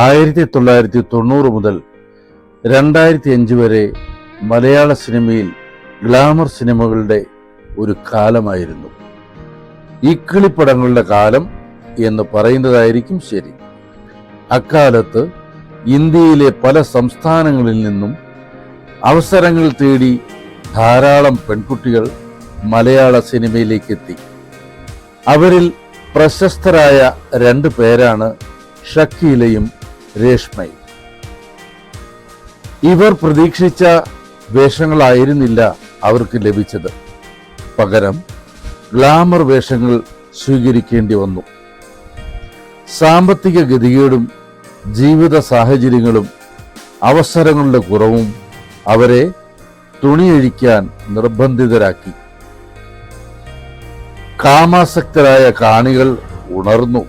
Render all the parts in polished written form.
1990 മുതൽ 2005 വരെ മലയാള സിനിമയിൽ ഗ്ലാമർ സിനിമകളുടെ ഒരു കാലമായിരുന്നു. ഇക്കിളിപ്പടങ്ങളുടെ കാലം എന്ന് പറയുന്നതായിരിക്കും ശരി. അക്കാലത്ത് ഇന്ത്യയിലെ പല സംസ്ഥാനങ്ങളിൽ നിന്നും അവസരങ്ങൾ തേടി ധാരാളം പെൺകുട്ടികൾ മലയാള സിനിമയിലേക്ക് എത്തി. അവരിൽ പ്രശസ്തരായ 2 പേരാണ് ഷക്കീലയും രേഷ്മയും. ഇവർ പ്രതീക്ഷിച്ച വേഷങ്ങളായിരുന്നില്ല അവർക്ക് ലഭിച്ചത്. പകരം ഗ്ലാമർ വേഷങ്ങൾ സ്വീകരിക്കേണ്ടി വന്നു. സാമ്പത്തിക ഗതികേടും ജീവിത സാഹചര്യങ്ങളും അവസരങ്ങളുടെ കുറവും അവരെ തുണിയഴിക്കാൻ നിർബന്ധിതരാക്കി. കാമാസക്തരായ കാണികൾ ഉണർന്നു.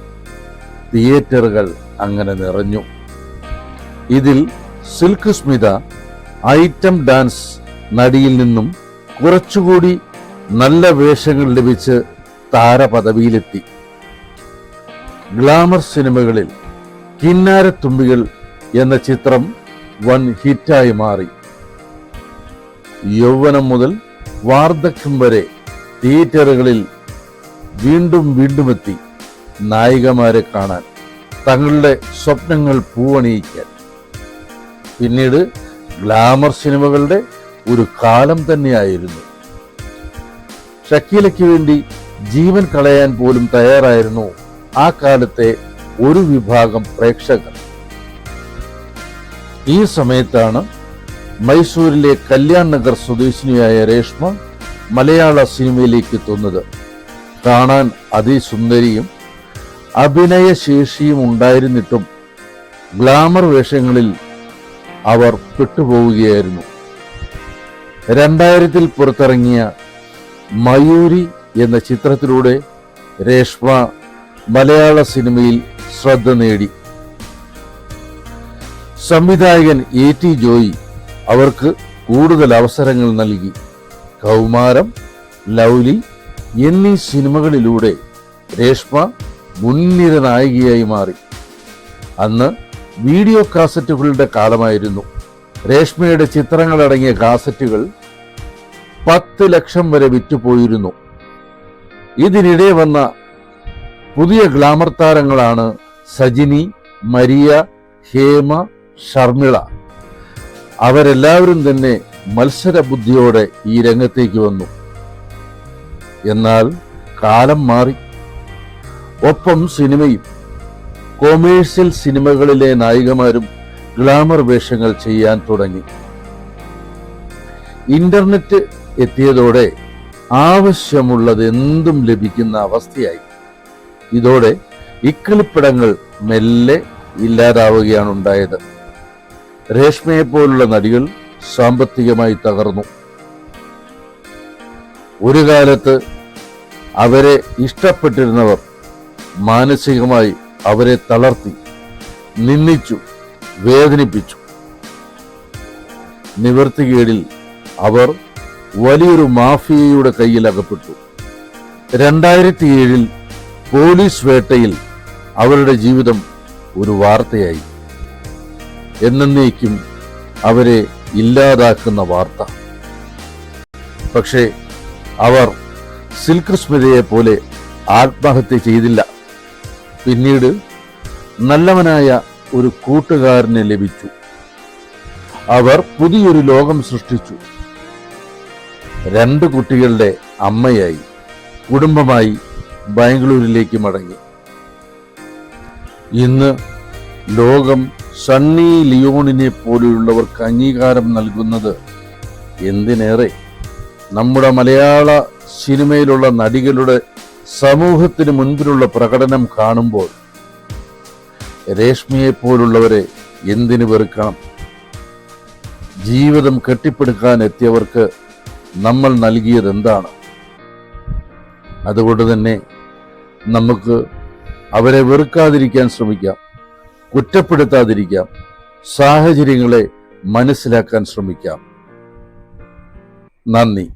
തിയേറ്ററുകൾ അങ്ങനെ നിറഞ്ഞു. ഇതിൽ സിൽക്ക് സ്മിത ഐറ്റം ഡാൻസ് നടിയിൽ നിന്നും കുറച്ചുകൂടി നല്ല വേഷങ്ങൾ ലഭിച്ച് താരപദവിയിലെത്തി. ഗ്ലാമർ സിനിമകളിൽ കിന്നാരത്തുമ്പികൾ എന്ന ചിത്രം വൻ ഹിറ്റായി മാറി. യൗവനം മുതൽ വാർദ്ധക്യം വരെ തിയേറ്ററുകളിൽ വീണ്ടും എത്തി നായികമാരെ കാണാൻ, തങ്ങളുടെ സ്വപ്നങ്ങൾ പൂവണിയിക്കാൻ. പിന്നീട് ഗ്ലാമർ സിനിമകളുടെ ഒരു കാലം തന്നെയായിരുന്നു. ഷക്കീലയ്ക്ക് വേണ്ടി ജീവൻ കളയാൻ പോലും തയ്യാറായിരുന്നു ആ കാലത്തെ ഒരു വിഭാഗം പ്രേക്ഷകർ. ഈ സമയത്താണ് മൈസൂരിലെ കല്യാൺ നഗർ സ്വദേശിനിയായ രേഷ്മ മലയാള സിനിമയിലേക്ക് എത്തുന്നത്. കാണാൻ അതിസുന്ദരിയും അഭിനയശേഷിയും ഉണ്ടായിരുന്നിട്ടും ഗ്ലാമർ വേഷങ്ങളിൽ അവർ പെട്ടുപോവുകയായിരുന്നു. 2000 പുറത്തിറങ്ങിയ മയൂരി എന്ന ചിത്രത്തിലൂടെ രേഷ്മ മലയാള സിനിമയിൽ ശ്രദ്ധ നേടി. സംവിധായകൻ A.T. ജോയി അവർക്ക് കൂടുതൽ അവസരങ്ങൾ നൽകി. കൗമാരം, ലൗലി എന്നീ സിനിമകളിലൂടെ രേഷ്മ മുൻനിര നായികയായി മാറി. അന്ന് വീഡിയോ കാസറ്റുകളുടെ കാലമായിരുന്നു. രേഷ്മയുടെ ചിത്രങ്ങളടങ്ങിയ കാസറ്റുകൾ 10 ലക്ഷം വരെ വിറ്റുപോയിരുന്നു. ഇതിനിടെ വന്ന പുതിയ ഗ്ലാമർ താരങ്ങളാണ് സജിനി, മരിയ, ഹേമ, ഷർമിള. അവരെല്ലാവരും തന്നെ മത്സര ബുദ്ധിയോടെ ഈ രംഗത്തേക്ക് വന്നു. എന്നാൽ കാലം മാറി. ഒപ്പം സിനിമയും. കൊമേഴ്സ്യൽ സിനിമകളിലെ നായികമാരും ഗ്ലാമർ വേഷങ്ങൾ ചെയ്യാൻ തുടങ്ങി. ഇന്റർനെറ്റ് എത്തിയതോടെ ആവശ്യമുള്ളത് എന്തും ലഭിക്കുന്ന അവസ്ഥയായി. ഇതോടെ ഇക്കിളിപ്പടങ്ങൾ മെല്ലെ ഇല്ലാതാവുകയാണ് ഉണ്ടായത്. രേഷ്മയെപ്പോലുള്ള നടികൾ സാമ്പത്തികമായി തകർന്നു. ഒരു കാലത്ത് അവരെ ഇഷ്ടപ്പെട്ടിരുന്നവർ മാനസികമായി അവരെ തളർത്തി, നിന്ദിച്ചു, വേദനിപ്പിച്ചു. നിവൃത്തികേടിൽ അവർ വലിയൊരു മാഫിയയുടെ കയ്യിൽ അകപ്പെട്ടു. 2007 പോലീസ് വേട്ടയിൽ അവരുടെ ജീവിതം ഒരു വാർത്തയായി. എന്നേക്കും അവരെ ഇല്ലാതാക്കുന്ന വാർത്ത. പക്ഷേ അവർ സിൽക്ക് സ്മിതയെ പോലെ ആത്മഹത്യ ചെയ്തില്ല. പിന്നീട് നല്ലവനായ ഒരു കൂട്ടുകാരനെ ലഭിച്ചു. അവർ പുതിയൊരു ലോകം സൃഷ്ടിച്ചു. 2 കുട്ടികളുടെ അമ്മയായി. കുടുംബമായി ബാംഗ്ലൂരിലേക്ക് മടങ്ങി. ഇന്ന് ലോകം സണ്ണി ലിയോണിനെ പോലെയുള്ളവർക്ക് അംഗീകാരം നൽകുന്നത് എന്തിനേറെ നമ്മുടെ മലയാള സിനിമയിലുള്ള നടികളുടെ സമൂഹത്തിന് മുൻപിലുള്ള പ്രകടനം കാണുമ്പോൾ രേഷ്മയെ പോലുള്ളവരെ എന്തിനു വെറുക്കണം? ജീവിതം കെട്ടിപ്പടുക്കാൻ എത്തിയവർക്ക് നമ്മൾ നൽകിയത് എന്താണ്? അതുകൊണ്ട് തന്നെ നമുക്ക് അവരെ വെറുക്കാതിരിക്കാൻ ശ്രമിക്കാം, കുറ്റപ്പെടുത്താതിരിക്കാം, സാഹചര്യങ്ങളെ മനസ്സിലാക്കാൻ ശ്രമിക്കാം. നന്ദി.